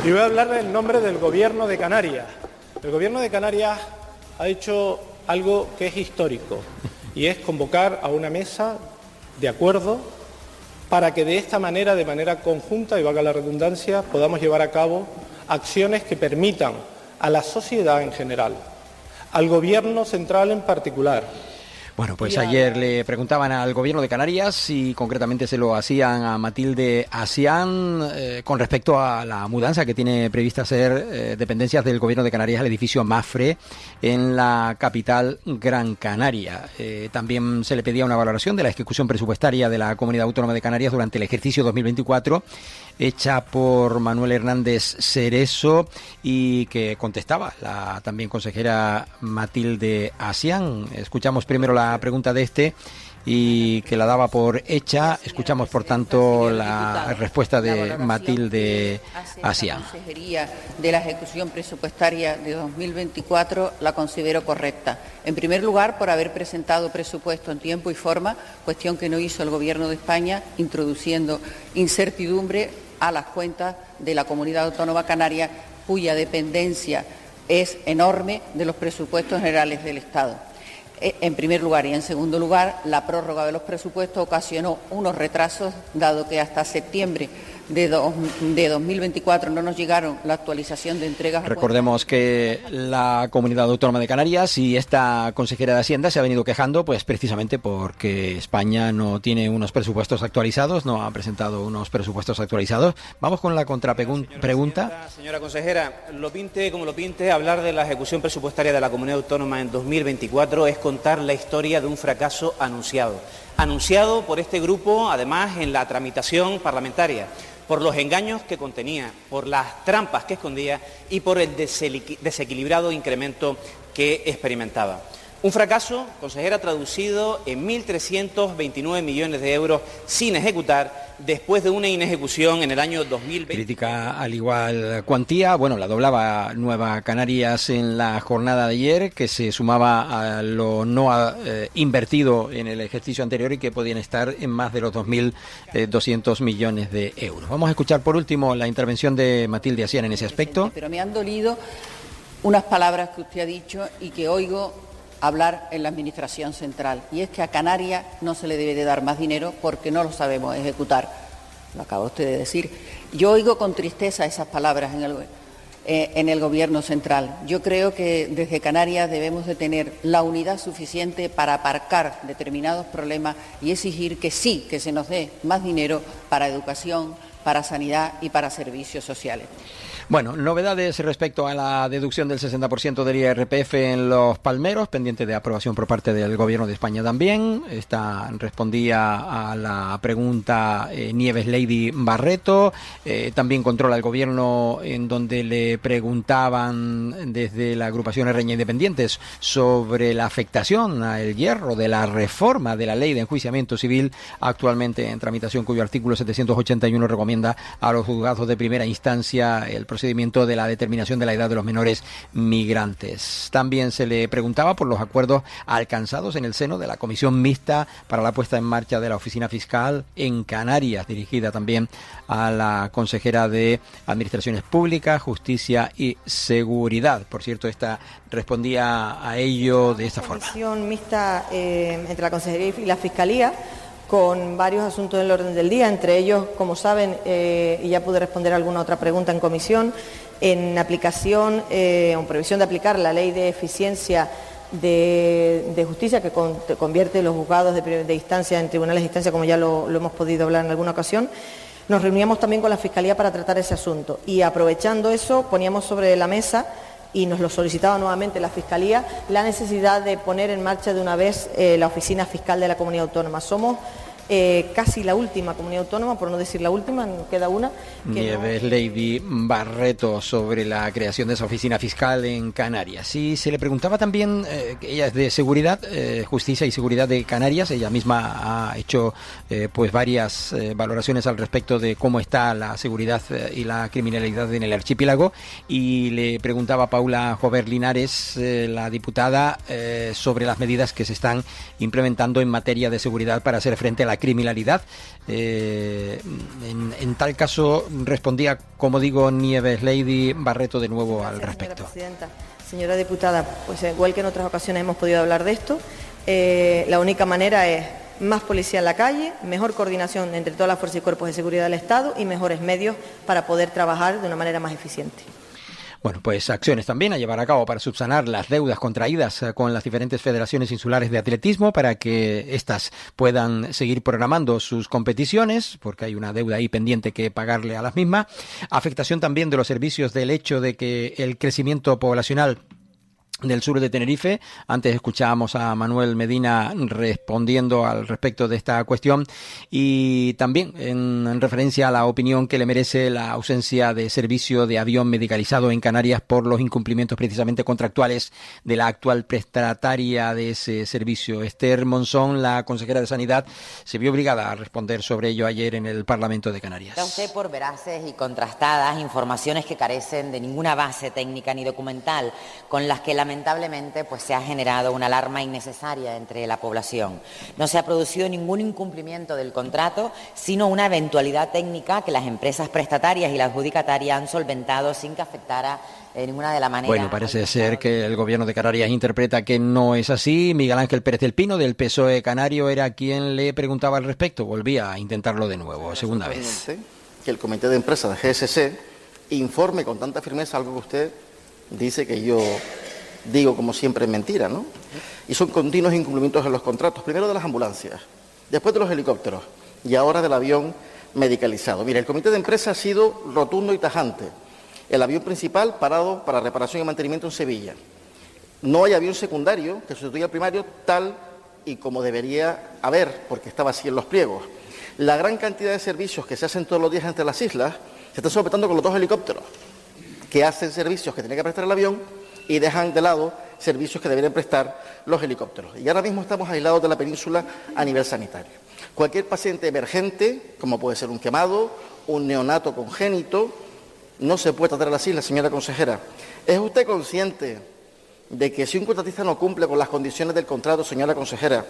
y voy a hablarle en nombre del Gobierno de Canarias. El Gobierno de Canarias ha hecho algo que es histórico y es convocar a una mesa de acuerdo para que de esta manera, de manera conjunta, y valga la redundancia, podamos llevar a cabo acciones que permitan a la sociedad en general, al Gobierno central en particular. Bueno, pues ayer le preguntaban al Gobierno de Canarias y concretamente se lo hacían a Matilde Asián con respecto a la mudanza que tiene prevista hacer dependencias del Gobierno de Canarias al edificio Mafre en la capital Gran Canaria. También se le pedía una valoración de la ejecución presupuestaria de la Comunidad Autónoma de Canarias durante el ejercicio 2024 hecha por Manuel Hernández Cerezo y que contestaba la también consejera Matilde Asián. Escuchamos primero la pregunta de este y que la daba por hecha. Escuchamos, por tanto, la respuesta de Matilde Asián. La consejería de la ejecución presupuestaria de 2024 la considero correcta. En primer lugar, por haber presentado presupuesto en tiempo y forma, cuestión que no hizo el Gobierno de España, introduciendo incertidumbre a las cuentas de la Comunidad Autónoma Canaria, cuya dependencia es enorme de los presupuestos generales del Estado. En primer lugar, y en segundo lugar, la prórroga de los presupuestos ocasionó unos retrasos, dado que hasta septiembre de 2024 no nos llegaron la actualización de entregas. Recordemos que la Comunidad Autónoma de Canarias y esta consejera de Hacienda se ha venido quejando pues precisamente porque España no tiene unos presupuestos actualizados, no ha presentado unos presupuestos actualizados. Vamos con la contrapregunta. Señora consejera, lo pinte como lo pinte, hablar de la ejecución presupuestaria de la Comunidad Autónoma en 2024 es contar la historia de un fracaso anunciado por este grupo, además en la tramitación parlamentaria, por los engaños que contenía, por las trampas que escondía y por el desequilibrado incremento que experimentaba. Un fracaso, consejera, traducido en 1.329 millones de euros sin ejecutar después de una inejecución en el año 2020. Crítica al igual cuantía, bueno, la doblaba Nueva Canarias en la jornada de ayer, que se sumaba a lo no invertido en el ejercicio anterior y que podían estar en más de los 2.200 millones de euros. Vamos a escuchar por último la intervención de Matilde Asián en ese aspecto. Pero me han dolido unas palabras que usted ha dicho y que oigo hablar en la Administración Central, y es que a Canarias no se le debe de dar más dinero porque no lo sabemos ejecutar. Lo acaba usted de decir. Yo oigo con tristeza esas palabras en el Gobierno central. Yo creo que desde Canarias debemos de tener la unidad suficiente para aparcar determinados problemas y exigir que sí, que se nos dé más dinero para educación, para sanidad y para servicios sociales. Bueno, novedades respecto a la deducción del 60% del IRPF en los palmeros, pendiente de aprobación por parte del Gobierno de España también. Esta respondía a la pregunta Nieves Lady Barreto. También controla el Gobierno, en donde le preguntaban desde la agrupación Reña Independientes sobre la afectación al hierro de la reforma de la Ley de Enjuiciamiento Civil actualmente en tramitación, cuyo artículo 781 recomienda a los juzgados de primera instancia el procedimiento de la determinación de la edad de los menores migrantes. También se le preguntaba por los acuerdos alcanzados en el seno de la Comisión Mixta para la puesta en marcha de la Oficina Fiscal en Canarias, dirigida también a la consejera de Administraciones Públicas, Justicia y Seguridad. Por cierto, esta respondía a ello de esta forma. Comisión mixta entre la Consejería y la Fiscalía, con varios asuntos en el orden del día, entre ellos, como saben, y ya pude responder alguna otra pregunta en comisión, en aplicación o previsión de aplicar la Ley de Eficiencia de Justicia, que convierte los juzgados de instancia en tribunales de instancia, como ya lo hemos podido hablar en alguna ocasión. Nos reuníamos también con la Fiscalía para tratar ese asunto y, aprovechando eso, poníamos sobre la mesa, y nos lo solicitaba nuevamente la Fiscalía, la necesidad de poner en marcha de una vez la Oficina Fiscal de la Comunidad Autónoma. Somos casi la última comunidad autónoma, por no decir la última, queda una. Nieves Lady Barreto sobre la creación de esa oficina fiscal en Canarias. Y se le preguntaba también, ella es de Seguridad, Justicia y Seguridad de Canarias, ella misma ha hecho pues varias valoraciones al respecto de cómo está la seguridad y la criminalidad en el archipiélago, y le preguntaba a Paula Jover Linares, la diputada, sobre las medidas que se están implementando en materia de seguridad para hacer frente a la criminalidad. En tal caso respondía, como digo, Nieves Lady Barreto de nuevo. Gracias, al respecto. Señora presidenta. Señora diputada, pues igual que en otras ocasiones hemos podido hablar de esto, la única manera es más policía en la calle, mejor coordinación entre todas las fuerzas y cuerpos de seguridad del Estado y mejores medios para poder trabajar de una manera más eficiente. Bueno, pues acciones también a llevar a cabo para subsanar las deudas contraídas con las diferentes federaciones insulares de atletismo para que éstas puedan seguir programando sus competiciones, porque hay una deuda ahí pendiente que pagarle a las mismas. Afectación también de los servicios del hecho de que el crecimiento poblacional del sur de Tenerife. Antes escuchábamos a Manuel Medina respondiendo al respecto de esta cuestión, y también en referencia a la opinión que le merece la ausencia de servicio de avión medicalizado en Canarias por los incumplimientos precisamente contractuales de la actual prestataria de ese servicio. Esther Monzón, la consejera de Sanidad, se vio obligada a responder sobre ello ayer en el Parlamento de Canarias. Usted, por veraces y contrastadas informaciones que carecen de ninguna base técnica ni documental, con las que lamentablemente pues se ha generado una alarma innecesaria entre la población. No se ha producido ningún incumplimiento del contrato, sino una eventualidad técnica que las empresas prestatarias y la adjudicataria han solventado sin que afectara de ninguna de las maneras. Bueno, parece ser que el Gobierno de Canarias interpreta que no es así. Miguel Ángel Pérez del Pino, del PSOE canario, era quien le preguntaba al respecto. Volvía a intentarlo de nuevo, segunda vez. Que el Comité de Empresas de GSC informe con tanta firmeza algo que usted dice que yo digo como siempre mentira, ¿no? Y son continuos incumplimientos en los contratos, primero de las ambulancias, después de los helicópteros y ahora del avión medicalizado. Mira, el Comité de Empresa ha sido rotundo y tajante. El avión principal parado para reparación y mantenimiento en Sevilla. No hay avión secundario que sustituya al primario tal y como debería haber, porque estaba así en los pliegos. La gran cantidad de servicios que se hacen todos los días entre las islas se están solventando con los 2 helicópteros, que hacen servicios que tiene que prestar el avión y dejan de lado servicios que deberían prestar los helicópteros. Y ahora mismo estamos aislados de la península a nivel sanitario. Cualquier paciente emergente, como puede ser un quemado, un neonato congénito, no se puede tratar a las islas, señora consejera. ¿Es usted consciente de que si un contratista no cumple con las condiciones del contrato, señora consejera,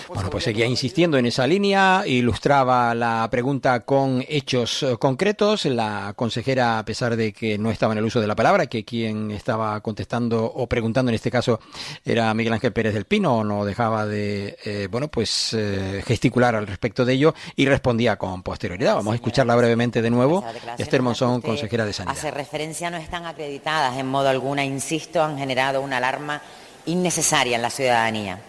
bueno, pues seguía insistiendo en esa línea, ilustraba la pregunta con hechos concretos. La consejera, a pesar de que no estaba en el uso de la palabra, que quien estaba contestando o preguntando en este caso era Miguel Ángel Pérez del Pino, no dejaba de gesticular al respecto de ello y respondía con posterioridad. Vamos a escucharla brevemente de nuevo. Esther Monzón, consejera de Sanidad. Hace referencia, no están acreditadas en modo alguna, insisto, han generado una alarma innecesaria en la ciudadanía.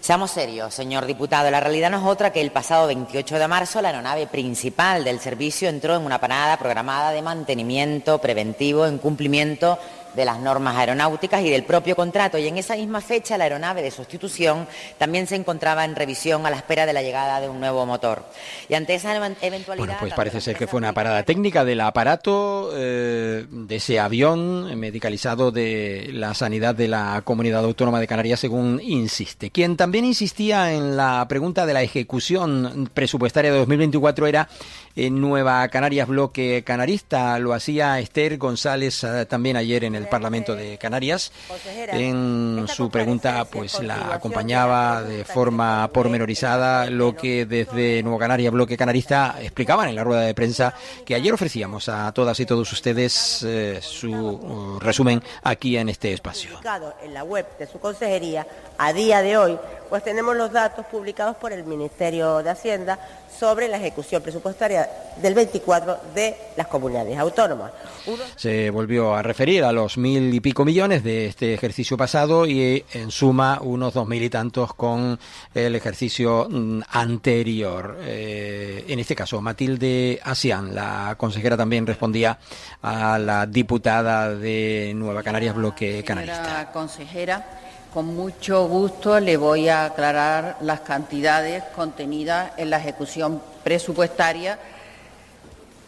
Seamos serios, señor diputado, la realidad no es otra que el pasado 28 de marzo la aeronave principal del servicio entró en una parada programada de mantenimiento preventivo en cumplimiento de las normas aeronáuticas y del propio contrato, y en esa misma fecha la aeronave de sustitución también se encontraba en revisión a la espera de la llegada de un nuevo motor. Y ante esa eventualidad... Bueno, pues parece ser que fue una parada técnica del aparato, de ese avión medicalizado de la sanidad de la Comunidad Autónoma de Canarias, según insiste. Quien también insistía en la pregunta de la ejecución presupuestaria de 2024 era en Nueva Canarias Bloque Canarista. Lo hacía Esther González también ayer en el Parlamento de Canarias. En su pregunta pues la acompañaba de forma pormenorizada lo que desde Nueva Canarias Bloque Canarista explicaban en la rueda de prensa que ayer ofrecíamos a todas y todos ustedes su resumen aquí en este espacio. En la web de su consejería, a día de hoy, pues tenemos los datos publicados por el Ministerio de Hacienda sobre la ejecución presupuestaria del 24 de las comunidades autónomas. Se volvió a referir a los 1.000 y pico millones de este ejercicio pasado y en suma unos 2.000 y tantos con el ejercicio anterior. En este caso, Matilde Asián, la consejera, también respondía a la diputada de Nueva Canarias Bloque Canarista. Consejera, con mucho gusto le voy a aclarar las cantidades contenidas en la ejecución presupuestaria.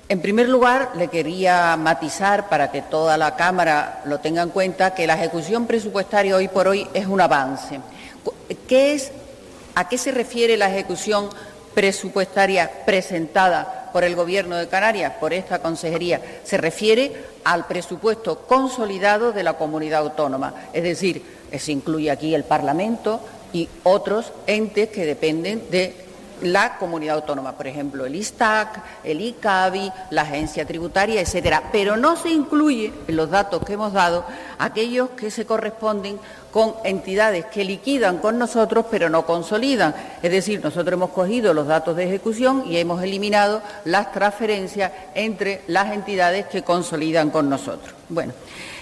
En primer lugar, le quería matizar, para que toda la Cámara lo tenga en cuenta, que la ejecución presupuestaria hoy por hoy es un avance. ¿A qué se refiere la ejecución presupuestaria presentada por el Gobierno de Canarias, por esta consejería? Se refiere al presupuesto consolidado de la comunidad autónoma, es decir, se incluye aquí el Parlamento y otros entes que dependen de la comunidad autónoma, por ejemplo, el ISTAC, el ICABI, la agencia tributaria, etcétera. Pero no se incluye en los datos que hemos dado aquellos que se corresponden con entidades que liquidan con nosotros pero no consolidan. Es decir, nosotros hemos cogido los datos de ejecución y hemos eliminado las transferencias entre las entidades que consolidan con nosotros. Bueno,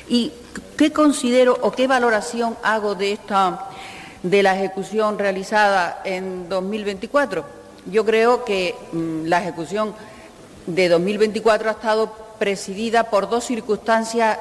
¿y qué considero o qué valoración hago de la ejecución realizada en 2024? Yo creo que la ejecución de 2024 ha estado presidida por dos circunstancias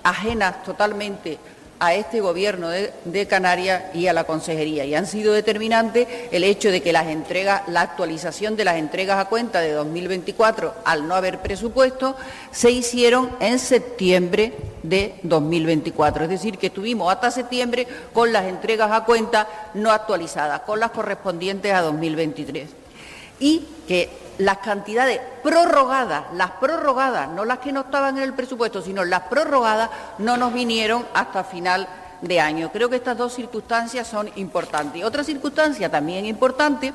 ajenas totalmente a este Gobierno de Canarias y a la Consejería, y han sido determinantes el hecho de que la actualización de las entregas a cuenta de 2024, al no haber presupuesto, se hicieron en septiembre de 2024, es decir, que estuvimos hasta septiembre con las entregas a cuenta no actualizadas, con las correspondientes a 2023. Y que las cantidades prorrogadas, no las que no estaban en el presupuesto, sino las prorrogadas, no nos vinieron hasta final de año. Creo que estas dos circunstancias son importantes. Y otra circunstancia también importante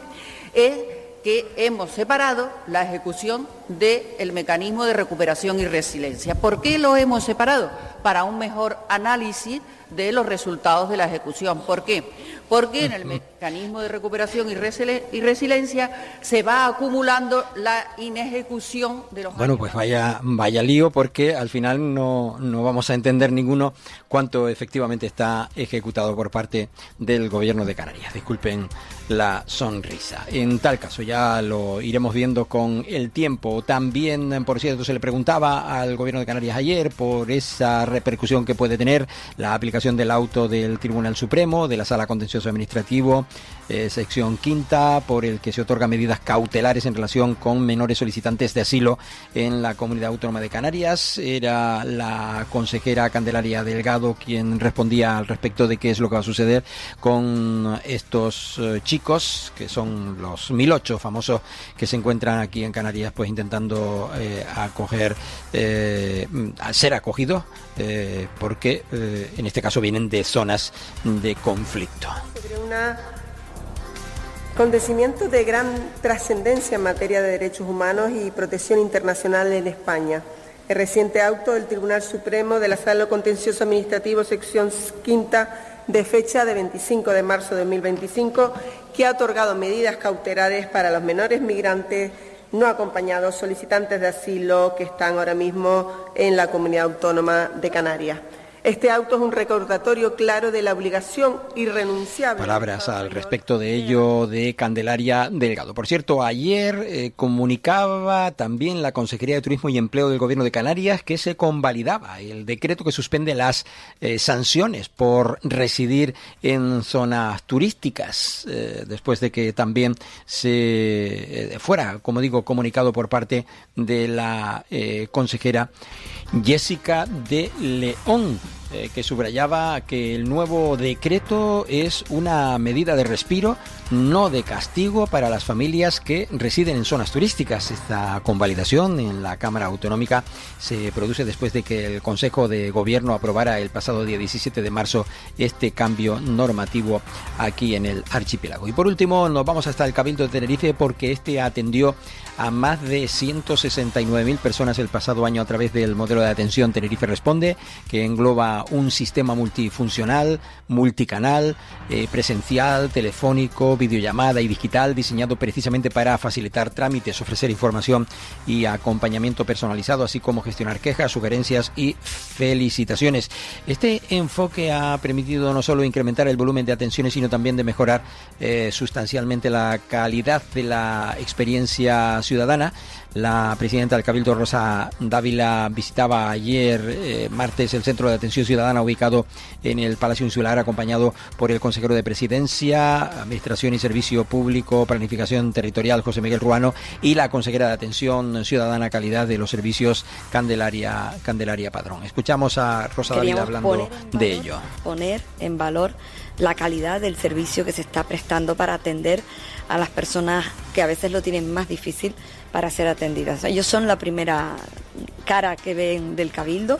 es que hemos separado la ejecución del mecanismo de recuperación y resiliencia. ¿Por qué lo hemos separado? Para un mejor análisis de los resultados de la ejecución. ¿Por qué? Porque en el mecanismo de recuperación y resiliencia se va acumulando la inejecución de los... Bueno, pues vaya lío, porque al final no vamos a entender ninguno cuánto efectivamente está ejecutado por parte del Gobierno de Canarias. Disculpen la sonrisa. En tal caso ya lo iremos viendo con el tiempo. También, por cierto, se le preguntaba al Gobierno de Canarias ayer por esa repercusión que puede tener la aplicación del auto del Tribunal Supremo, de la Sala Contencioso Administrativo, sección quinta, por el que se otorgan medidas cautelares en relación con menores solicitantes de asilo en la Comunidad Autónoma de Canarias. Era la consejera Candelaria Delgado quien respondía al respecto de qué es lo que va a suceder con estos chicos, que son los 1008 famosos que se encuentran aquí en Canarias, pues intentando ser acogidos, porque en este caso caso vienen de zonas de conflicto. Sobre un acontecimiento de gran trascendencia en materia de derechos humanos y protección internacional en España. El reciente auto del Tribunal Supremo de la Sala Contencioso Administrativo, sección quinta, de fecha de 25 de marzo de 2025, que ha otorgado medidas cautelares para los menores migrantes no acompañados, solicitantes de asilo que están ahora mismo en la Comunidad Autónoma de Canarias. Este auto es un recordatorio claro de la obligación irrenunciable. Palabras al respecto de ello de Candelaria Delgado. Por cierto, ayer comunicaba también la Consejería de Turismo y Empleo del Gobierno de Canarias que se convalidaba el decreto que suspende las sanciones por residir en zonas turísticas, después de que también se fuera, como digo, comunicado por parte de la consejera Jessica de León, que subrayaba que el nuevo decreto es una medida de respiro, no de castigo para las familias que residen en zonas turísticas. Esta convalidación en la Cámara Autonómica se produce después de que el Consejo de Gobierno aprobara el pasado día 17 de marzo este cambio normativo aquí en el archipiélago. Y por último nos vamos hasta el Cabildo de Tenerife, porque este atendió a más de 169.000 personas el pasado año a través del modelo de atención Tenerife Responde, que engloba un sistema multifuncional, multicanal, presencial, telefónico, videollamada y digital, diseñado precisamente para facilitar trámites, ofrecer información y acompañamiento personalizado, así como gestionar quejas, sugerencias y felicitaciones. Este enfoque ha permitido no solo incrementar el volumen de atenciones, sino también de mejorar sustancialmente la calidad de la experiencia ciudadana. La presidenta del Cabildo, Rosa Dávila, visitaba ayer martes el Centro de Atención Ciudadana ubicado en el Palacio Insular, acompañado por el consejero de Presidencia, Administración y Servicio Público, Planificación Territorial, José Miguel Ruano, y la consejera de Atención Ciudadana, Calidad de los Servicios, Candelaria Padrón. Escuchamos a Rosa Dávila hablando de ello. Poner en valor la calidad del servicio que se está prestando para atender a las personas que a veces lo tienen más difícil para ser atendidas. Ellos son la primera cara que ven del Cabildo,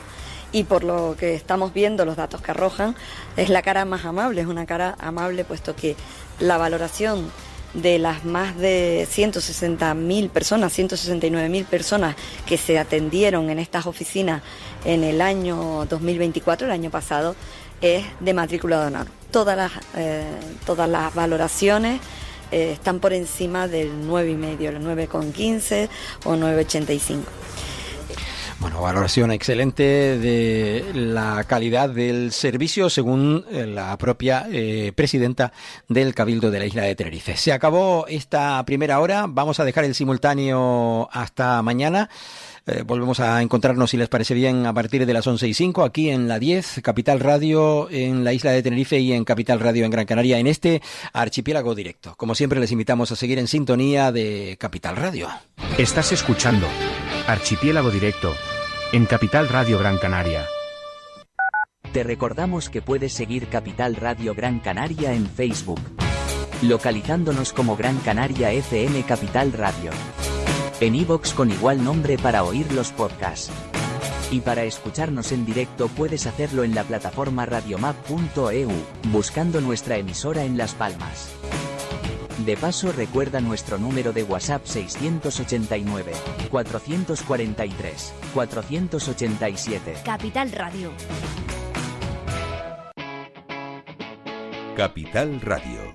y por lo que estamos viendo, los datos que arrojan, es la cara más amable, es una cara amable, puesto que la valoración de las más de 160.000 personas, 169.000 personas que se atendieron en estas oficinas en el año 2024, el año pasado, es de matrícula de honor. Todas las valoraciones están por encima del 9,5, el 9,15 o 9,85. Bueno, valoración excelente de la calidad del servicio, según la propia presidenta del Cabildo de la isla de Tenerife. Se acabó esta primera hora, vamos a dejar el simultáneo hasta mañana. Volvemos a encontrarnos, si les parece bien, a partir de las 11:05 aquí en la 10, Capital Radio en la isla de Tenerife y en Capital Radio en Gran Canaria, en este Archipiélago Directo. Como siempre, les invitamos a seguir en sintonía de Capital Radio. Estás escuchando Archipiélago Directo en Capital Radio Gran Canaria. Te recordamos que puedes seguir Capital Radio Gran Canaria en Facebook, localizándonos como Gran Canaria FM Capital Radio. En iVoox con igual nombre para oír los podcasts. Y para escucharnos en directo puedes hacerlo en la plataforma radiomap.eu, buscando nuestra emisora en Las Palmas. De paso, recuerda nuestro número de WhatsApp 689 443 487. Capital Radio. Capital Radio.